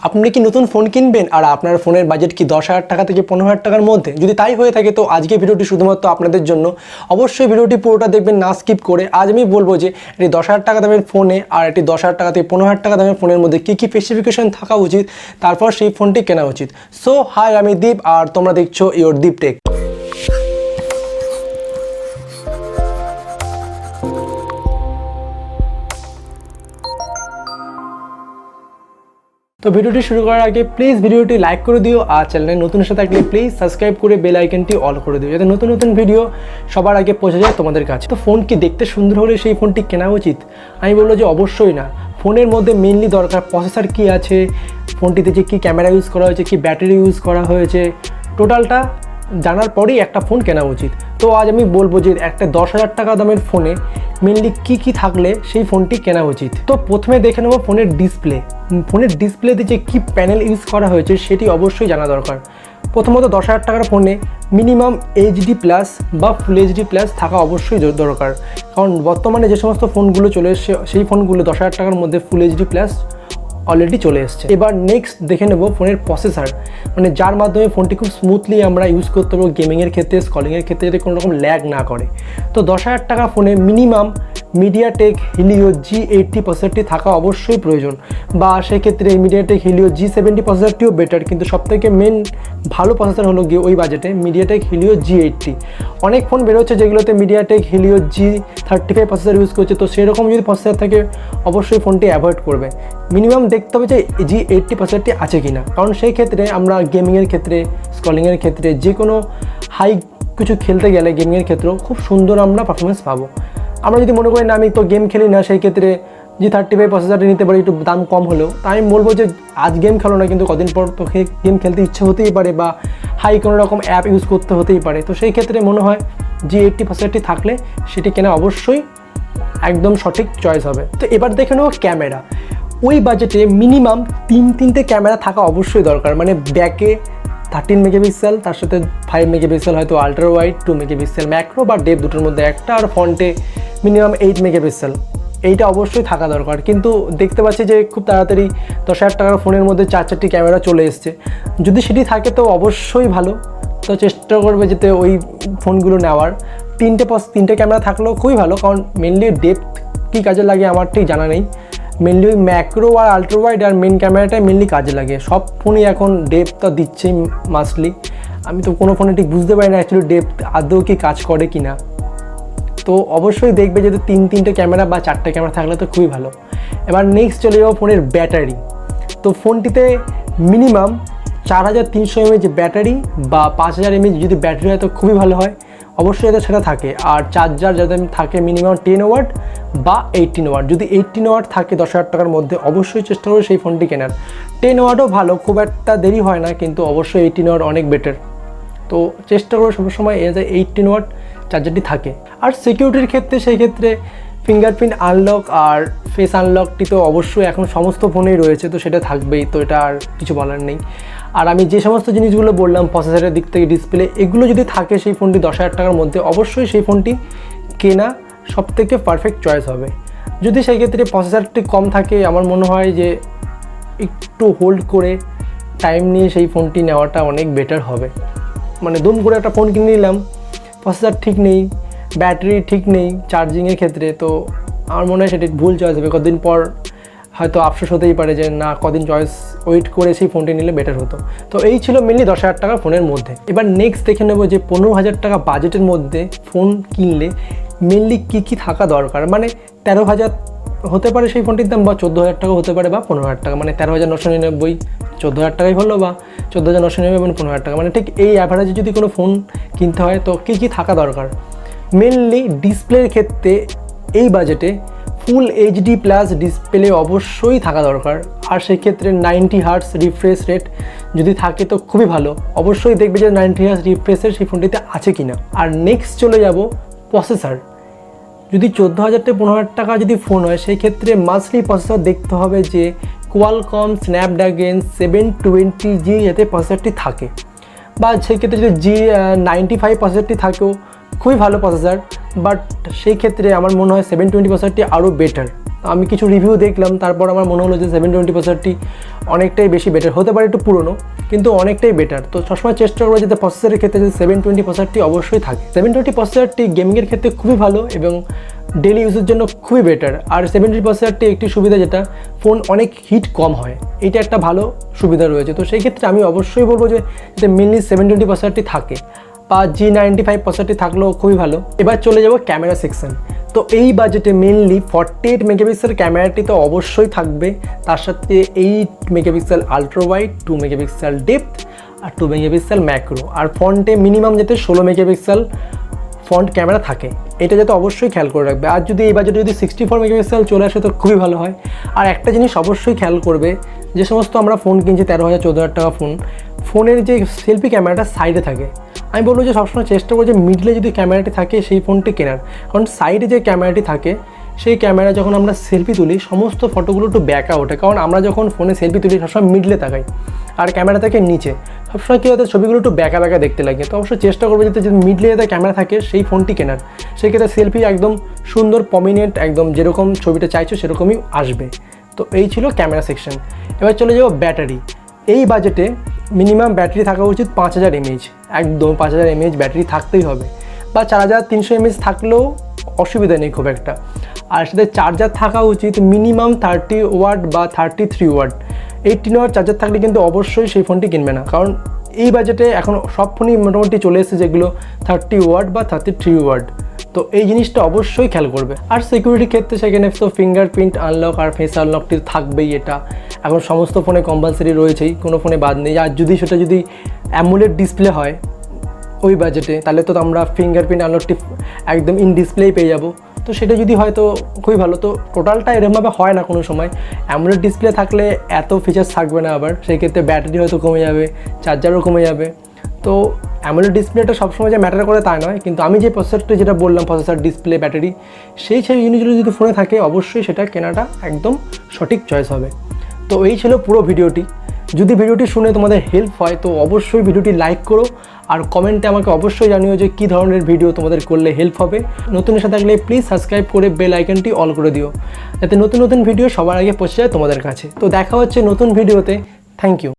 আপনি কি নতুন ফোন কিনবেন আর আপনার ফোনের বাজেট কি 10,000 টাকা থেকে 15,000 টাকার মধ্যে? যদি তাই হয়ে থাকে তো আজকে ভিডিওটি শুধুমাত্র আপনাদের জন্য। অবশ্যই ভিডিওটি পুরোটা দেখবেন না স্কিপ করে। আজ আমি বলবো যে এটি 10,000 টাকা দামের ফোনে আর এটি 10,000 টাকা থেকে 15,000 টাকা দামের ফোনের মধ্যে কী কী স্পেসিফিকেশন থাকা উচিত, তারপর সেই ফোনটি কেনা উচিত। সো হাই, আমি দীপ আর তোমরা দেখছো ইওর দীপ টেক। তো ভিডিওটি শুরু করার আগে প্লিজ ভিডিওটি লাইক করে দিও আর চ্যানেলে নতুন এসে থাকলে প্লিজ সাবস্ক্রাইব করে বেল আইকনটি অল করে দিও, যাতে নতুন নতুন ভিডিও সবার আগে পৌঁছে যায় তোমাদের কাছে। তো ফোন কি দেখতে সুন্দর হলে সেই ফোনটি কেনা উচিত? আমি বলবো যে অবশ্যই না। ফোনের মধ্যে মেনলি দরকার প্রসেসর কী আছে, ফোনটিতে যে কী ক্যামেরা ইউজ করা হয়েছে, কী ব্যাটারি ইউজ করা হয়েছে, টোটালটা জানার পরেই একটা ফোন কেনা উচিত। তো আজ আমি বলবো যে একটা 10,000 টাকা দামের ফোনে মেনলি কী থাকলে সেই ফোনটি কেনা উচিত। তো প্রথমে দেখে নেবো ফোনের ডিসপ্লে। ফোনের ডিসপ্লেতে যে কী প্যানেল ইউজ করা হয়েছে সেটি অবশ্যই জানা দরকার। প্রথমত 10,000 টাকার ফোনে মিনিমাম এইচডি প্লাস বা ফুল এইচডি প্লাস থাকা অবশ্যই দরকার, কারণ বর্তমানে যে সমস্ত ফোনগুলো চলে এসছে সেই ফোনগুলো 10,000 টাকার মধ্যে ফুল এইচডি প্লাস অলরেডি চলে এসছে। এবার নেক্সট দেখে নেব ফোনের প্রসেসর, মানে যার মাধ্যমে ফোনটি খুব স্মুথলি আমরা ইউজ করতে পারবো গেমিংয়ের ক্ষেত্রে, স্কলিংয়ের ক্ষেত্রে, যাতে কোনো রকম ল্যাগ না করে। তো 10,000 টাকা ফোনে মিনিমাম মিডিয়াটেক হিলিও G80 প্রসেসরটি থাকা অবশ্যই প্রয়োজন, বা সেক্ষেত্রে মিডিয়াটেক হিলিও G70 প্রসেসরটিও বেটার, কিন্তু সবথেকে মেন ভালো প্রসেসর হলো গিয়ে ওই বাজেটে মিডিয়াটেক হিলিও G80। অনেক ফোন বেরোচ্ছে যেগুলোতে MediaTek Helio G35 processor use করছে, তো সেরকম যদি প্রসেসর থাকে অবশ্যই ফোনটি অ্যাভয়েড করবে। মিনিমাম দেখতে হবে যে G80 প্রসেসরটি আছে কি না, কারণ সেই ক্ষেত্রে আমরা গেমিংয়ের ক্ষেত্রে, স্কলিংয়ের ক্ষেত্রে, যে কোনো হাই কিছু খেলতে গেলে গেমিংয়ের ক্ষেত্রেও খুব সুন্দর আমরা পারফরমেন্স পাবো। আমরা যদি মনে করি না আমি তো গেম খেলি না, সেই ক্ষেত্রে G35 প্রসেসরটি নিতে পারি, একটু দাম কম হলেও। তাই আমি বলবো যে আজ গেম খেলো না, কিন্তু কদিন পর তোকে গেম খেলতে ইচ্ছে হতেই পারে বা হাই কোনো রকম অ্যাপ ইউজ করতে হতেই পারে। তো সেই ক্ষেত্রে মনে হয় G80 প্রসেসরটি থাকলে সেটি কেনা অবশ্যই একদম সঠিক চয়েস হবে। তো এবার দেখে নেবো ক্যামেরা। ওই বাজেটে মিনিমাম তিনটে ক্যামেরা থাকা অবশ্যই দরকার, মানে ব্যাকে 13 মেগাপিক্সেল, তার সাথে 5 মেগাপিক্সেল হয়তো আল্ট্রা ওয়াইড, 2 মেগাপিক্সেল ম্যাক্রো বা ডেপ, দুটোর মধ্যে একটা, আর ফ্রন্টে মিনিমাম 8 মেগাপিক্সেল। এইটা অবশ্যই থাকা দরকার। কিন্তু দেখতে পাচ্ছি যে খুব তাড়াতাড়ি 10,000 টাকার ফোনের মধ্যে 4টি ক্যামেরা চলে এসছে। যদি সেটি থাকে তো অবশ্যই ভালো, তো চেষ্টা করবে যাতে ওই ফোনগুলো নেওয়ার। তিনটে ক্যামেরা থাকলেও খুবই ভালো, কারণ মেনলি ডেপথ কী কাজে লাগে আমার ঠিক জানা নেই। মেনলি ওই ম্যাক্রো আর আল্ট্রা ওয়াইড আর মেন ক্যামেরাটাই মেনলি কাজে লাগে। সব ফোনই এখন ডেপথটা দিচ্ছেই মাস্টলি। আমি তো কোনো ফোনে ঠিক বুঝতে পারি না অ্যাকচুয়ালি ডেপথ আদৌ কি কাজ করে কি না। তো অবশ্যই দেখবে যদি তিনটে ক্যামেরা বা 4টে ক্যামেরা থাকলে তো খুবই ভালো। এবার নেক্সট চলে যাবো ফোনের ব্যাটারি। তো ফোনটিতে মিনিমাম 4300 mAh ব্যাটারি বা 5000 mAh যদি ব্যাটারি হয় তো খুবই ভালো হয়, অবশ্যই যাতে সেটা থাকে। আর চার্জার যাতে থাকে মিনিমাম 10 ওয়াট বা 18 ওয়াট। যদি 18 ওয়াট থাকে 10,000 টাকার মধ্যে অবশ্যই চেষ্টা করবে সেই ফোনটি কেনার। 10 ওয়াটও ভালো, খুব একটা দেরি হয় না, কিন্তু অবশ্যই 18 ওয়াট অনেক বেটার। তো চেষ্টা করবে সবসময় এ যে 18 ওয়াট চার্জারটি থাকে। আর সিকিউরিটির ক্ষেত্রে সেই ক্ষেত্রে ফিঙ্গারপ্রিন্ট আনলক আর ফেস আনলকটি তো অবশ্যই এখন সমস্ত ফোনেই রয়েছে, তো সেটা থাকবেই, তো এটা আর কিছু বলার নেই। আর আমি যে সমস্ত জিনিসগুলো বললাম প্রসেসরের দিক থেকে ডিসপ্লে, এগুলো যদি থাকে সেই ফোনটি 10,000 টাকার মধ্যে অবশ্যই সেই ফোনটি কেনা সবথেকে পারফেক্ট চয়েস হবে। যদি সেই ক্ষেত্রে প্রসেসরটি কম থাকে আমার মনে হয় যে একটু হোল্ড করে টাইম নিয়ে সেই ফোনটি নেওয়াটা অনেক বেটার হবে। মানে দুম করে একটা ফোন কিনে নিলাম, প্রসেসর ঠিক নেই, ব্যাটারি ঠিক নেই চার্জিংয়ের ক্ষেত্রে, তো আমার মনে হয় সেটি ভুল চয়েস হবে। কদিন পর হয়তো আফসোস হতেই পারে যে না, কদিন চয়েস ওয়েট করে সেই ফোনটি নিলে বেটার হতো। তো এই ছিল মেনলি 10,000 টাকা ফোনের মধ্যে। এবার নেক্সট দেখে নেব যে 15,000 টাকা বাজেটের মধ্যে ফোন কিনলে মেনলি কী থাকা দরকার। মানে 13,000 হতে পারে সেই ফোনটির দাম, বা 14,000 টাকা হতে পারে, বা 15,000 টাকা, মানে 13,999, 14,000 টাকাই হলো, বা 14,999 মানে 15,000 টাকা, মানে ঠিক এই অ্যাভারেজে যদি কোনো ফোন কিনতে হয় তো কী থাকা দরকার। মেনলি ডিসপ্লের ক্ষেত্রে এই বাজেটে ফুল এইচডি প্লাস ডিসপ্লে অবশ্যই থাকা দরকার, আর সেই ক্ষেত্রে 90 হার্টস রিফ্রেশ রেট যদি থাকে তো খুবই ভালো। অবশ্যই দেখবে যে 90 হার্টস রিফ্রেশের সেই ফোনটিতে আছে কিনা। আর নেক্সট চলে যাব প্রসেসর। যদি 14,000 থেকে 15,000 টাকা যদি ফোন হয় সেই ক্ষেত্রে মাস্টলি প্রসেসর দেখতে হবে যে কোয়ালকম স্ন্যাপড্রাগন 720G যাতে প্রসেসরটি থাকে, বা সেই ক্ষেত্রে যদি G95 প্রসেসরটি থাকেও খুবই ভালো প্রসেসর, বাট সেই ক্ষেত্রে আমার মনে হয় 720 প্রসেসরটি আরও বেটার। আমি কিছু রিভিউ দেখলাম, তারপর আমার মনে হলো যে 720 প্রসেসরটি অনেকটাই বেশি বেটার, হতে পারে একটু পুরনো কিন্তু অনেকটাই বেটার। তো সবসময় চেষ্টা করবো যাতে প্রসেসরের ক্ষেত্রে যে 720 প্রসেসরটি অবশ্যই থাকে। 720 প্রসেসরটি গেমিংয়ের ক্ষেত্রে খুবই ভালো এবং ডেলি ইউজের জন্য খুবই বেটার। আর 720 প্রসেসরটি একটি সুবিধা যেটা ফোন অনেক হিট কম হয়, এটা একটা ভালো সুবিধা রয়েছে। তো সেই ক্ষেত্রে আমি অবশ্যই বলবো যে মেনলি 720 প্রসেসরটি থাকে বা G95 প্রসেসরটি থাকলেও খুবই ভালো। এবার চলে যাব ক্যামেরা সেকশন। তো এই বাজেটে মেনলি 48 মেগাপিক্সেল ক্যামেরাটি তো অবশ্যই থাকবে, তার সাথে 8 megapixel ultra wide, 2 megapixel depth আর 2 মেগাপিক্সেল ম্যাক্রো। আর ফ্রন্টে মিনিমাম যাতে 16 মেগাপিক্সেল ফ্রন্ট ক্যামেরা থাকে, এটা যাতে অবশ্যই খেয়াল করে রাখবে। আর যদি এই বাজেটে যদি 64 মেগাপিক্সেল চলে আসে তো খুবই ভালো হয়। আর একটা জিনিস অবশ্যই খেয়াল করবে, যে সমস্ত আমরা ফোন কিনছি 13,000 14,000 টাকা ফোনের যে সেলফি ক্যামেরাটা সাইডে থাকে, আমি বলবো যে সবসময় চেষ্টা করবো যে মিডলে যদি ক্যামেরাটি থাকে সেই ফোনটি কেনার। কারণ সাইডে যে ক্যামেরাটি থাকে সেই ক্যামেরা যখন আমরা সেলফি তুলি সমস্ত ফটোগুলো একটু ব্যাকা ওঠে, কারণ আমরা যখন ফোনে সেলফি তুলি সবসময় মিডলে তাকাই আর ক্যামেরা থাকে নিচে, সবসময় কী হতে ছবিগুলো একটু ব্যাকা ব্যাকা দেখতে লাগে। তো অবশ্যই চেষ্টা করবো যাতে মিডলে যাতে ক্যামেরা থাকে সেই ফোনটি কেনার, সেই ক্ষেত্রে সেলফি একদম সুন্দর প্রমিনেন্ট, একদম যেরকম ছবিটা চাইছো সেরকমই আসবে। তো এই ছিল ক্যামেরা সেকশন। এবার চলে যাবো ব্যাটারি। এই বাজেটে মিনিমাম ব্যাটারি থাকা উচিত 5000 mAh, একদম 5000 mAh ব্যাটারি থাকতেই হবে, বা 4300 mAh থাকলেও অসুবিধা নেই খুব একটা। আর সাথে চার্জার থাকা উচিত মিনিমাম 30 ওয়াট বা 33 ওয়াট। 18 ওয়াট চার্জার থাকলে কিন্তু অবশ্যই সেই ফোনটি কিনবে না, কারণ এই বাজেটে এখন সব ফোনই মোটামুটি চলে এসেছে যেগুলো 30 ওয়াট বা 33 ওয়াট। তো এই জিনিসটা অবশ্যই খেয়াল করবে। আর সিকিউরিটির ক্ষেত্রে সেখানে তো ফিঙ্গারপ্রিন্ট আনলক আর ফেস আনলকটি থাকবেই, এটা এখন সমস্ত ফোনে কম্পালসারি রয়েছেই, কোনো ফোনে বাদ নেই। আর যদি সেটা যদি অ্যামোলেড ডিসপ্লে হয় ওই বাজেটে, তাহলে তো আমরা ফিঙ্গারপ্রিন্ট আনলকটি একদম ইন ডিসপ্লেই পেয়ে যাব। তো সেটা যদি হয় তো খুবই ভালো। তো টোটালটা এরকমভাবে হয় না কোনো সময়, অ্যামোলেড ডিসপ্লে থাকলে এত ফিচার্স থাকবে না, আবার সেই ক্ষেত্রে ব্যাটারি হয়তো কমে যাবে, চার্জারও কমে যাবে। তো অ্যামোলেড ডিসপ্লেটা সবসময় যে ম্যাটার করে তা নয়, কিন্তু আমি যে প্রসেসরটা যেটা বললাম, প্রসেসর, ডিসপ্লে, ব্যাটারি, সেই জিনিসগুলো যদি ফোনে থাকে অবশ্যই সেটা কেনাটা একদম সঠিক চয়েস হবে। তো এই ছিল পুরো ভিডিওটি। যদি ভিডিওটি শুনে তোমাদের হেল্প হয় তো অবশ্যই ভিডিওটি লাইক করো, আর কমেন্টে আমাকে অবশ্যই জানিও যে কী ধরনের ভিডিও তোমাদের করলে হেল্প হবে। নতুন এসে থাকলে প্লিজ সাবস্ক্রাইব করে বেল আইকনটি অল করে দিও, যাতে নতুন নতুন ভিডিও সবার আগে পৌঁছে যায় তোমাদের কাছে। তো দেখা হচ্ছে নতুন ভিডিওতে। Thank you.